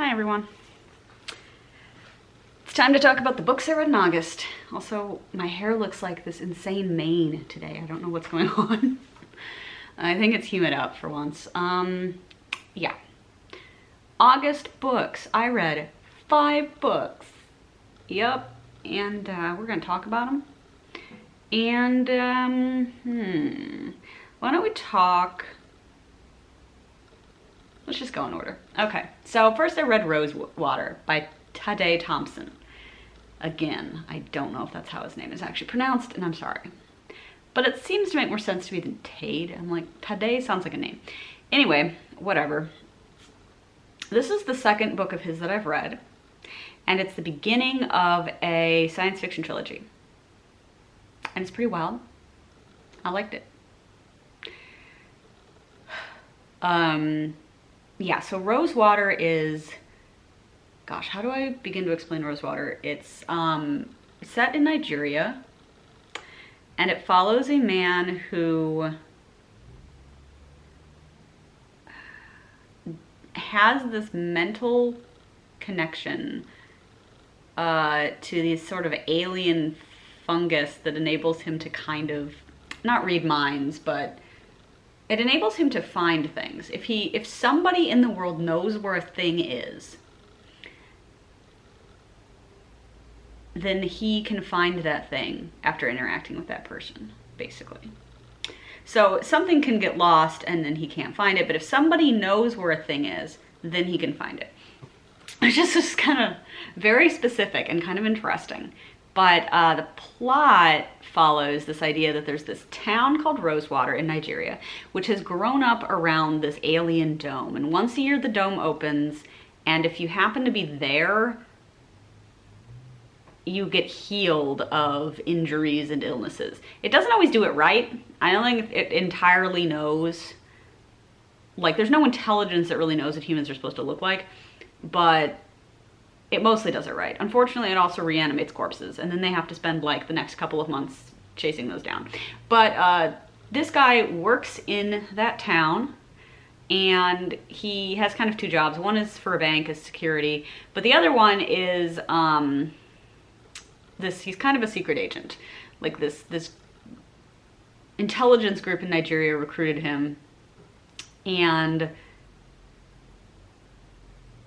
Hi everyone. It's time to talk about the books I read in August. Also, my hair looks like this insane mane today. I don't know what's going on. I think it's humid out for once. Yeah. August books. I read 5 books. Yep. And we're gonna talk about them. And why don't we talk... Let's just go in order. Okay, so first I read Rosewater by Tade Thompson. Again, I don't know if that's how his name is actually pronounced, and I'm sorry. But it seems to make more sense to me than Tade. I'm like, Tade sounds like a name. Anyway, whatever. This is the second book of his that I've read, and it's the beginning of a science fiction trilogy. And it's pretty wild. I liked it. Yeah, so Rosewater is, gosh, how do I begin to explain Rosewater? It's set in Nigeria, and it follows a man who has this mental connection to these sort of alien fungus that enables him to kind of, not read minds, but it enables him to find things. If somebody in the world knows where a thing is, then he can find that thing after interacting with that person, basically. So something can get lost and then he can't find it, but if somebody knows where a thing is, then he can find it. It's just kind of very specific and kind of interesting. But the plot follows this idea that there's this town called Rosewater in Nigeria, which has grown up around this alien dome. And once a year the dome opens, and if you happen to be there, you get healed of injuries and illnesses. It doesn't always do it right. I don't think it entirely knows. Like, there's no intelligence that really knows what humans are supposed to look like, but it mostly does it right. Unfortunately, it also reanimates corpses, and then they have to spend like the next couple of months chasing those down. But this guy works in that town, and he has kind of 2 jobs. One is for a bank as security, but the other one is he's kind of a secret agent. Like this intelligence group in Nigeria recruited him, and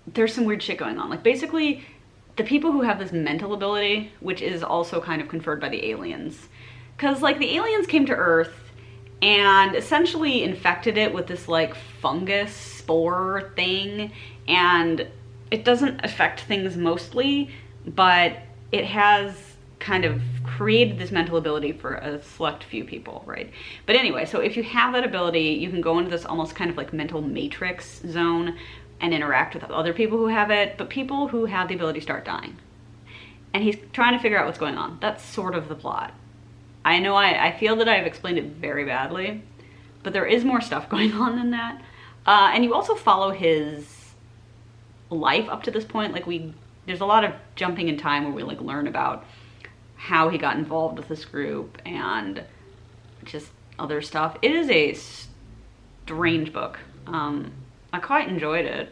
there's some weird shit going on. Like, basically, the people who have this mental ability, which is also kind of conferred by the aliens, because, like, the aliens came to Earth and essentially infected it with this, like, fungus spore thing, and it doesn't affect things mostly, but it has kind of created this mental ability for a select few people, right? But anyway, so if you have that ability, you can go into this almost kind of like mental matrix zone and interact with other people who have it, but people who have the ability start dying. And he's trying to figure out what's going on. That's sort of the plot. I know I feel that I've explained it very badly, but there is more stuff going on than that. And you also follow his life up to this point. Like, there's a lot of jumping in time where we like learn about how he got involved with this group and just other stuff. It is a strange book. I quite enjoyed it.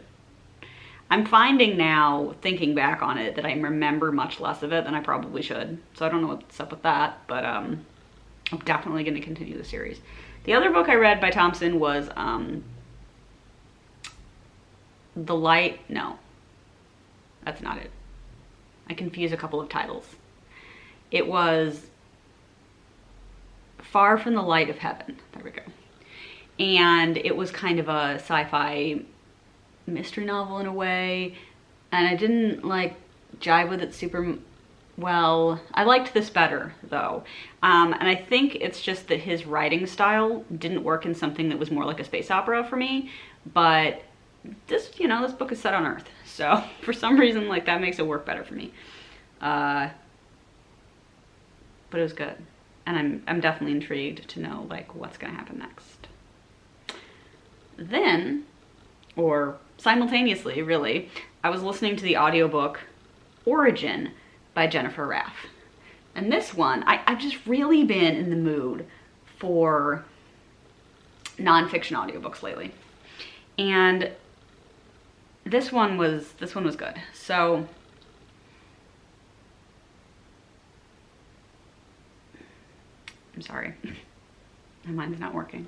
I'm finding now, thinking back on it, that I remember much less of it than I probably should. So I don't know what's up with that, but I'm definitely going to continue the series. The other book I read by Thompson was The Light... No, that's not it. I confuse a couple of titles. It was Far from the Light of Heaven. There we go. And it was kind of a sci-fi mystery novel in a way, and I didn't like jive with it super well. I liked this better though, and I think it's just that his writing style didn't work in something that was more like a space opera for me. But this book is set on Earth, so for some reason, like, that makes it work better for me. But it was good, and I'm definitely intrigued to know like what's gonna happen next. Then, or simultaneously really, I was listening to the audiobook Origin by Jennifer Raff. And this one, I've just really been in the mood for nonfiction audiobooks lately. And this one was good. So I'm sorry. My mind's not working.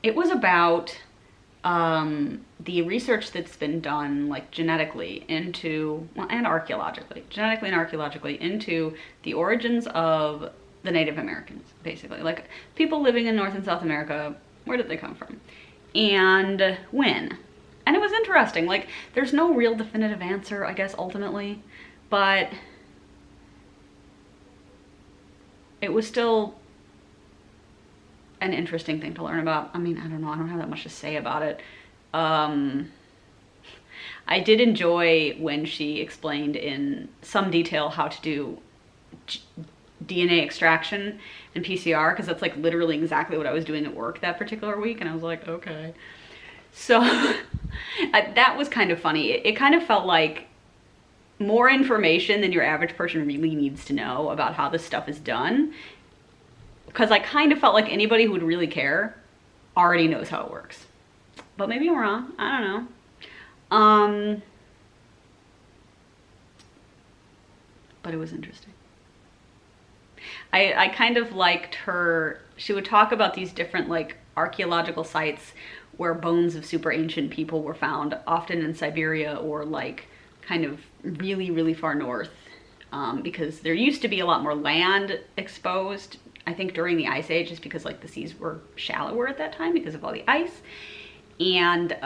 It was about the research that's been done, like genetically into, well, and archaeologically, into the origins of the Native Americans, basically. Like people living in North and South America, where did they come from? And when? And it was interesting. Like there's no real definitive answer, I guess, ultimately, but it was still an interesting thing to learn about. I mean, I don't know, I don't have that much to say about it. I did enjoy when she explained in some detail how to do DNA extraction and PCR, because that's like literally exactly what I was doing at work that particular week, and I was like, okay. So that was kind of funny. It kind of felt like more information than your average person really needs to know about how this stuff is done, because I kind of felt like anybody who would really care already knows how it works. But maybe I'm wrong. I don't know. But it was interesting. I kind of liked her. She would talk about these different like archaeological sites where bones of super ancient people were found, often in Siberia or like kind of really, really far north, because there used to be a lot more land exposed, I think during the Ice Age, just because like the seas were shallower at that time because of all the ice. And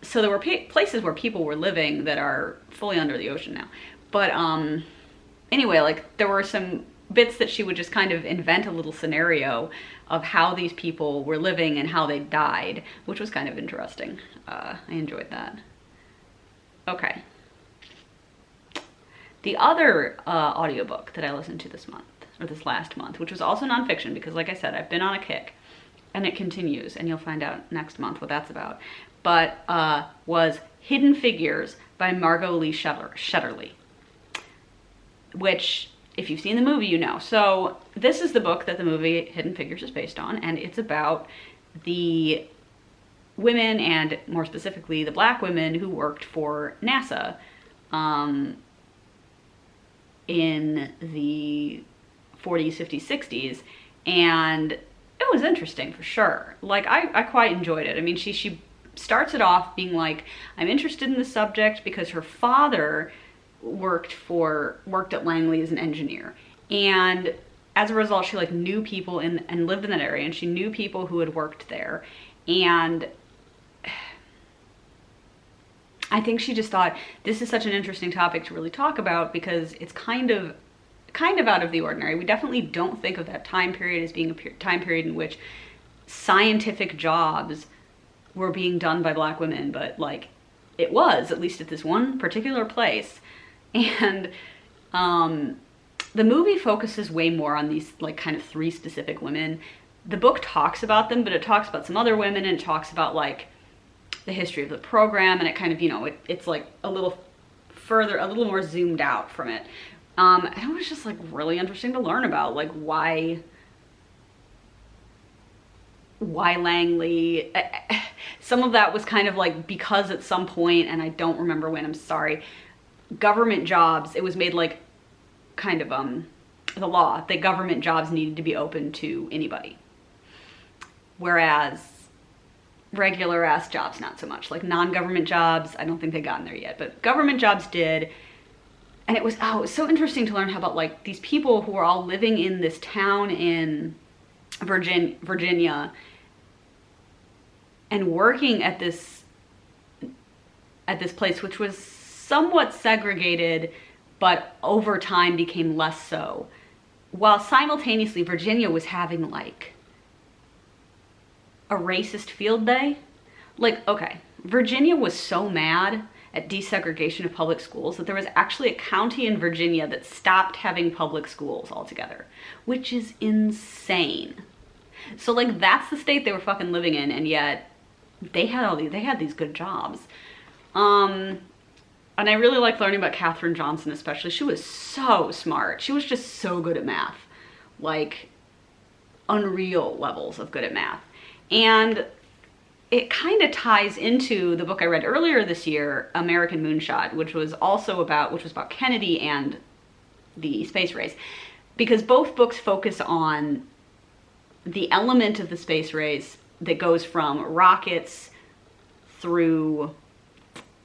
so there were places where people were living that are fully under the ocean now. But anyway, like there were some bits that she would just kind of invent a little scenario of how these people were living and how they died, which was kind of interesting. I enjoyed that. Okay. The other audiobook that I listened to this month, or this last month, which was also nonfiction, because like I said, I've been on a kick, and it continues, and you'll find out next month what that's about, but was Hidden Figures by Margot Lee Shetterly, which, if you've seen the movie, you know. So this is the book that the movie Hidden Figures is based on, and it's about the women, and more specifically the black women who worked for NASA in the 40s, 50s, 60s, and it was interesting for sure. Like I quite enjoyed it. I mean, she starts it off being like, I'm interested in the subject because her father worked at Langley as an engineer, and as a result she like knew people and lived in that area, and she knew people who had worked there, and I think she just thought this is such an interesting topic to really talk about because it's kind of out of the ordinary. We definitely don't think of that time period as being a time period in which scientific jobs were being done by black women, but like it was, at least at this one particular place. And the movie focuses way more on these like kind of three specific women. The book talks about them, but it talks about some other women, and it talks about like the history of the program, and it kind of, you know, it's like a little further, a little more zoomed out from it. And it was just like really interesting to learn about, like why Langley. Some of that was kind of like because at some point, and I don't remember when, I'm sorry, government jobs, it was made like kind of the law that government jobs needed to be open to anybody, whereas regular ass jobs not so much. Like non-government jobs, I don't think they got in there yet, but government jobs did. And it was so interesting to learn how about like these people who were all living in this town in Virginia and working at this place, which was somewhat segregated, but over time became less so, while simultaneously Virginia was having like a racist field day. Like, okay, Virginia was so mad at desegregation of public schools that there was actually a county in Virginia that stopped having public schools altogether, which is insane. So like that's the state they were fucking living in, and yet they had these good jobs. And I really liked learning about Katherine Johnson especially. She was so smart. She was just so good at math. Like unreal levels of good at math. And it kind of ties into the book I read earlier this year, American Moonshot, which was about Kennedy and the space race, because both books focus on the element of the space race that goes from rockets through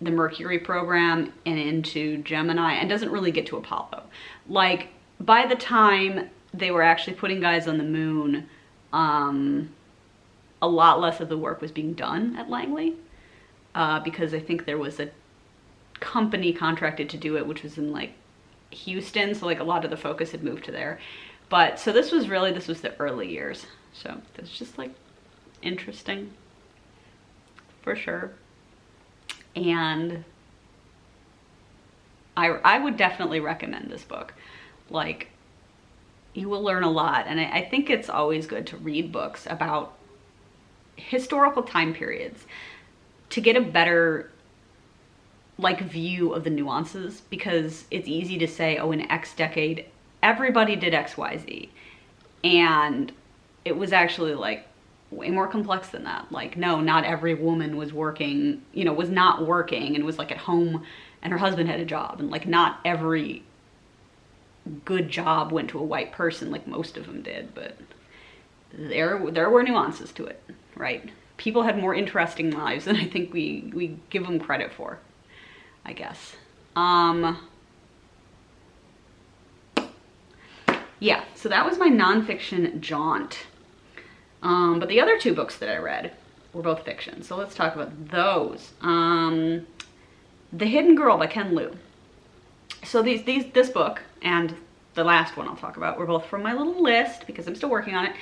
the Mercury program and into Gemini, and doesn't really get to Apollo. Like, by the time they were actually putting guys on the moon, a lot less of the work was being done at Langley, because I think there was a company contracted to do it, which was in like Houston, so like a lot of the focus had moved to there. But so this was the early years, so it's just like interesting for sure. And I would definitely recommend this book. Like, you will learn a lot, and I think it's always good to read books about historical time periods to get a better like view of the nuances, because it's easy to say, oh, in X decade everybody did XYZ, and it was actually like way more complex than that. Like, no, not every woman was working, was not working and was like at home, and her husband had a job, and like not every good job went to a white person like most of them did, but there were nuances to it, right? People had more interesting lives than I think we give them credit for, I guess. Yeah, so that was my nonfiction jaunt. But the other two books that I read were both fiction, so let's talk about those. The Hidden Girl by Ken Liu. So this book and the last one I'll talk about were both from my little list, because I'm still working on it.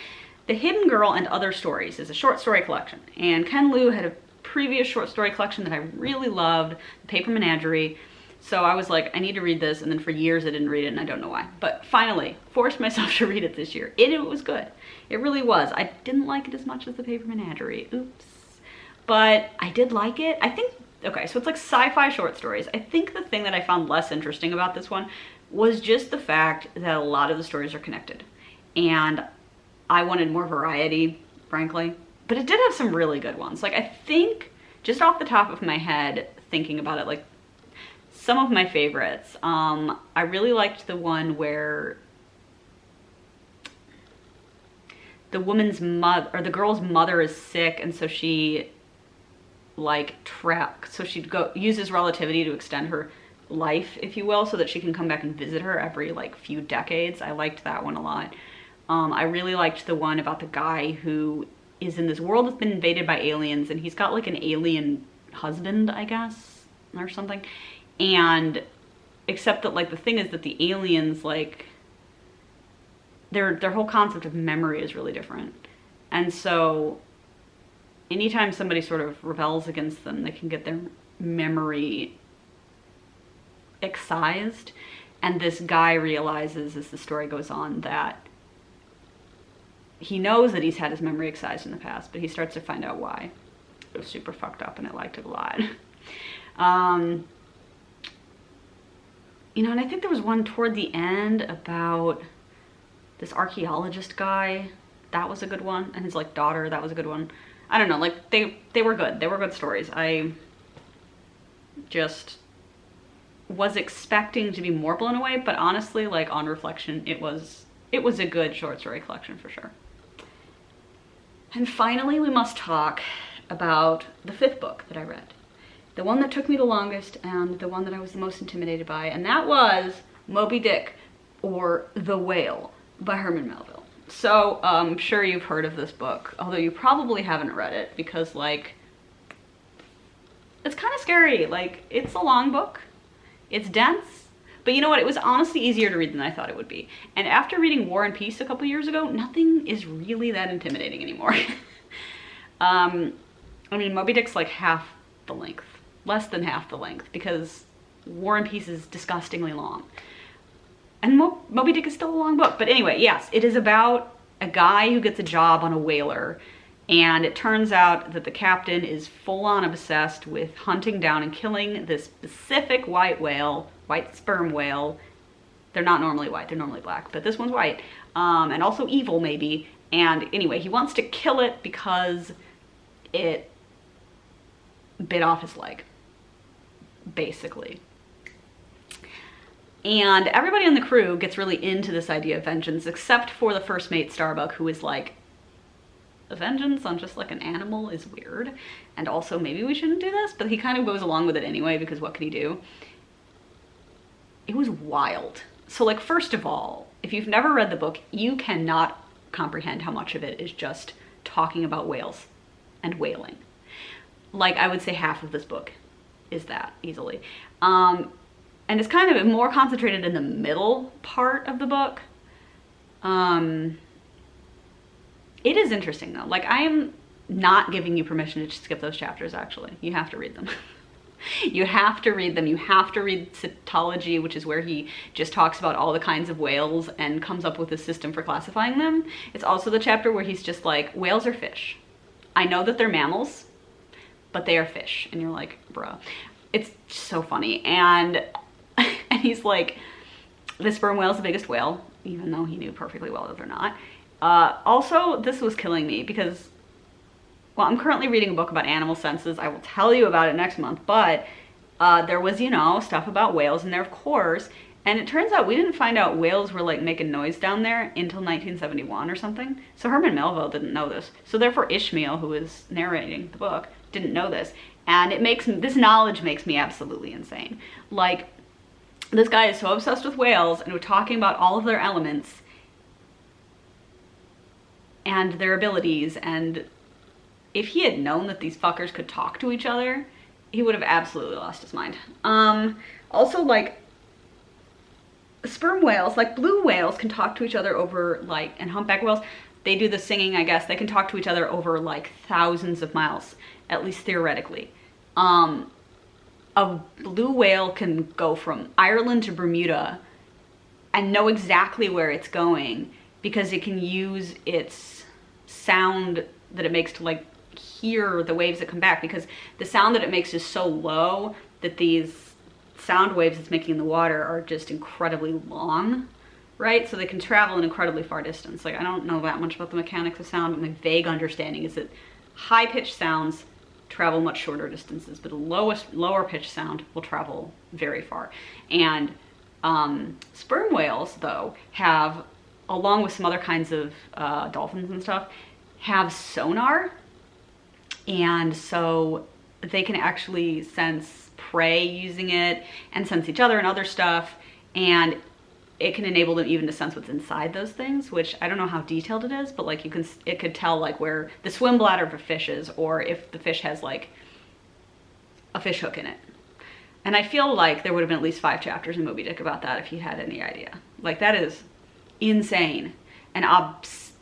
The Hidden Girl and Other Stories is a short story collection, and Ken Liu had a previous short story collection that I really loved, The Paper Menagerie. So I was like, I need to read this, and then for years I didn't read it, and I don't know why. But finally, forced myself to read it this year. It was good. It really was. I didn't like it as much as The Paper Menagerie. Oops. But I did like it. I think, okay, so it's like sci-fi short stories. I think the thing that I found less interesting about this one was just the fact that a lot of the stories are connected. And I wanted more variety, frankly. But it did have some really good ones. Like, I think, just off the top of my head, thinking about it, like, some of my favorites. I really liked the one where the woman's mother, or the girl's mother, is sick, and so she like so she uses relativity to extend her life, if you will, so that she can come back and visit her every like few decades. I liked that one a lot. I really liked the one about the guy who is in this world that's been invaded by aliens, and he's got like an alien husband, I guess, or something. And except that like the thing is that the aliens, like their whole concept of memory is really different. And so anytime somebody sort of rebels against them, they can get their memory excised. And this guy realizes as the story goes on that he knows that he's had his memory excised in the past, but he starts to find out why. It was super fucked up, and I liked it a lot. And I think there was one toward the end about this archaeologist guy. That was a good one. And his like daughter, that was a good one. I don't know, like they were good. They were good stories. I just was expecting to be more blown away, but honestly, like on reflection, it was a good short story collection for sure. And finally, we must talk about the fifth book that I read. The one that took me the longest, and the one that I was the most intimidated by, and that was Moby Dick, or The Whale, by Herman Melville. So I'm sure you've heard of this book, although you probably haven't read it, because like, it's kind of scary. Like, it's a long book, it's dense, but you know what, it was honestly easier to read than I thought it would be. And after reading War and Peace a couple years ago, nothing is really that intimidating anymore. I mean, Moby Dick's like half the length. Less than half the length, because War and Peace is disgustingly long. And Moby Dick is still a long book. But anyway, yes, it is about a guy who gets a job on a whaler, and it turns out that the captain is full-on obsessed with hunting down and killing this specific white whale, white sperm whale. They're not normally white, they're normally black, but this one's white. And also evil, maybe. And anyway, he wants to kill it because it bit off his leg, basically. And everybody on the crew gets really into this idea of vengeance, except for the first mate, Starbuck, who is like, vengeance on just like an animal is weird. And also maybe we shouldn't do this, but he kind of goes along with it anyway, because what could he do? It was wild. So like, first of all, if you've never read the book, you cannot comprehend how much of it is just talking about whales and whaling. Like, I would say half of this book is that, easily. And it's kind of more concentrated in the middle part of the book. It is interesting though. Like, I am not giving you permission to skip those chapters, actually. You have to read them. You have to read them. You have to read Cetology, which is where he just talks about all the kinds of whales and comes up with a system for classifying them. It's also the chapter where he's just like, whales are fish. I know that they're mammals, but they are fish. And you're like, bruh. It's so funny. And he's like, the sperm whale is the biggest whale, even though he knew perfectly well that they're not. Also, this was killing me because, well, I'm currently reading a book about animal senses. I will tell you about it next month, but there was, you know, stuff about whales in there, of course. And it turns out we didn't find out whales were like making noise down there until 1971 or something. So Herman Melville didn't know this. So therefore Ishmael, who is narrating the book, didn't know this. And this knowledge makes me absolutely insane. Like, this guy is so obsessed with whales, and we're talking about all of their elements and their abilities, and if he had known that these fuckers could talk to each other, he would have absolutely lost his mind. Also, like, sperm whales, like blue whales, can talk to each other over, like, and humpback whales, they do the singing, I guess. They can talk to each other over, like, thousands of miles, at least theoretically. A blue whale can go from Ireland to Bermuda and know exactly where it's going because it can use its sound that it makes to like hear the waves that come back, because the sound that it makes is so low that these sound waves it's making in the water are just incredibly long, right? So they can travel an incredibly far distance. Like, I don't know that much about the mechanics of sound, but my vague understanding is that high-pitched sounds travel much shorter distances, but the lower pitch sound will travel very far. And sperm whales, though, have, along with some other kinds of dolphins and stuff, have sonar, and so they can actually sense prey using it and sense each other and other stuff, and it can enable them even to sense what's inside those things, which I don't know how detailed it is, but like it could tell like where the swim bladder of a fish is, or if the fish has like a fish hook in it. And I feel like there would have been at least 5 chapters in Moby Dick about that if you had any idea. Like, that is insane. And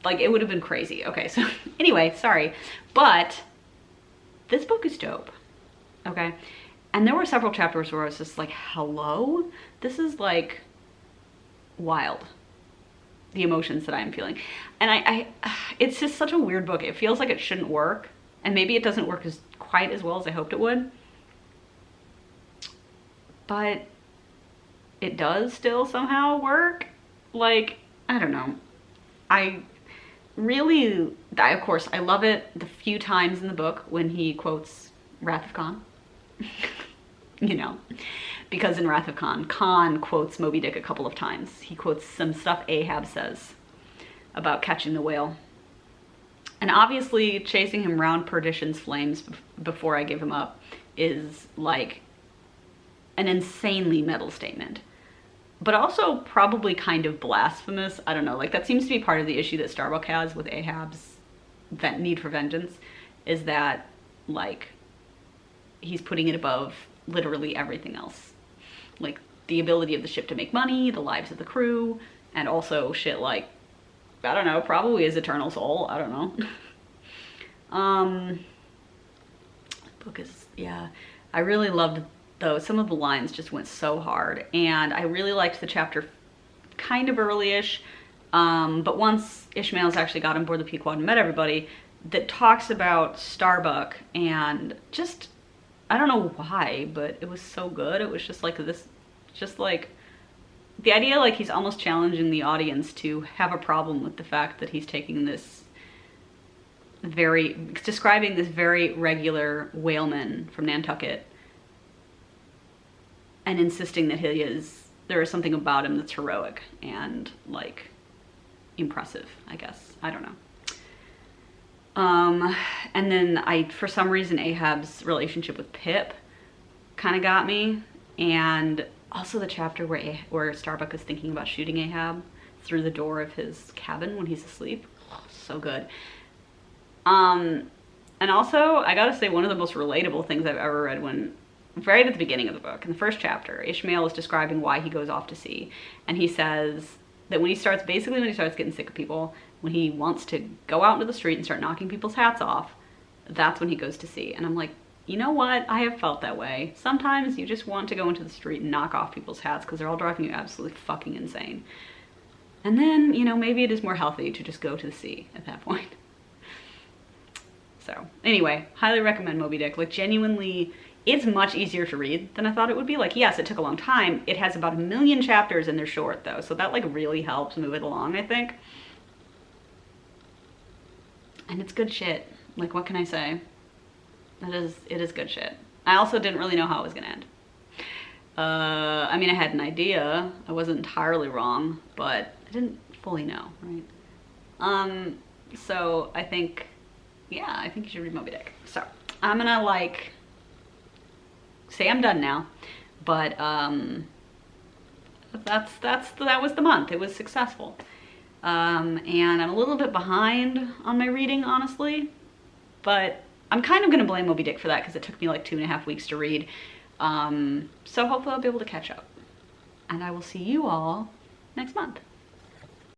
like, it would have been crazy. Okay, so anyway, sorry. But this book is dope, okay? And there were several chapters where I was just like, hello? This is like wild, the emotions that I'm feeling. And it's just such a weird book. It feels like it shouldn't work, and maybe it doesn't work quite as well as I hoped it would, but it does still somehow work. Like, I don't know. Of course, I love it the few times in the book when he quotes Wrath of Khan. You know, because in Wrath of Khan, Khan quotes Moby Dick a couple of times. He quotes some stuff Ahab says about catching the whale. And obviously chasing him round perdition's flames before I give him up is like an insanely metal statement, but also probably kind of blasphemous. I don't know, like, that seems to be part of the issue that Starbuck has with Ahab's need for vengeance, is that like he's putting it above literally everything else. Like, the ability of the ship to make money, the lives of the crew, and also shit like, I don't know, probably his eternal soul. I don't know. Book is, yeah. I really loved, though, some of the lines just went so hard, and I really liked the chapter kind of early-ish, but once Ishmael's actually got on board the Pequod and met everybody, that talks about Starbuck, and just, I don't know why, but it was so good. It was just like this, just like the idea, like he's almost challenging the audience to have a problem with the fact that he's taking this describing this very regular whaleman from Nantucket and insisting that there is something about him that's heroic and like impressive, I guess. I don't know. And then for some reason, Ahab's relationship with Pip kind of got me. And also the chapter where Starbuck is thinking about shooting Ahab through the door of his cabin when he's asleep. Oh, so good. And also, I gotta say, one of the most relatable things I've ever read right at the beginning of the book, in the first chapter, Ishmael is describing why he goes off to sea. And he says that when he starts getting sick of people, when he wants to go out into the street and start knocking people's hats off, that's when he goes to sea. And I'm like, you know what? I have felt that way. Sometimes you just want to go into the street and knock off people's hats because they're all driving you absolutely fucking insane. And then, maybe it is more healthy to just go to the sea at that point. So, anyway, highly recommend Moby Dick. Like, genuinely, it's much easier to read than I thought it would be. Like, yes, it took a long time. It has about 1 million chapters and they're short, though. So that, like, really helps move it along, I think. And it's good shit. Like, what can I say? It is good shit. I also didn't really know how it was gonna end. I mean, I had an idea. I wasn't entirely wrong, but I didn't fully know, right? So I think you should read Moby Dick. So I'm gonna say I'm done now, but that was the month. It was successful. And I'm a little bit behind on my reading, honestly, but I'm kind of gonna blame Moby Dick for that because it took me like 2.5 weeks to read. So hopefully I'll be able to catch up. And I will see you all next month.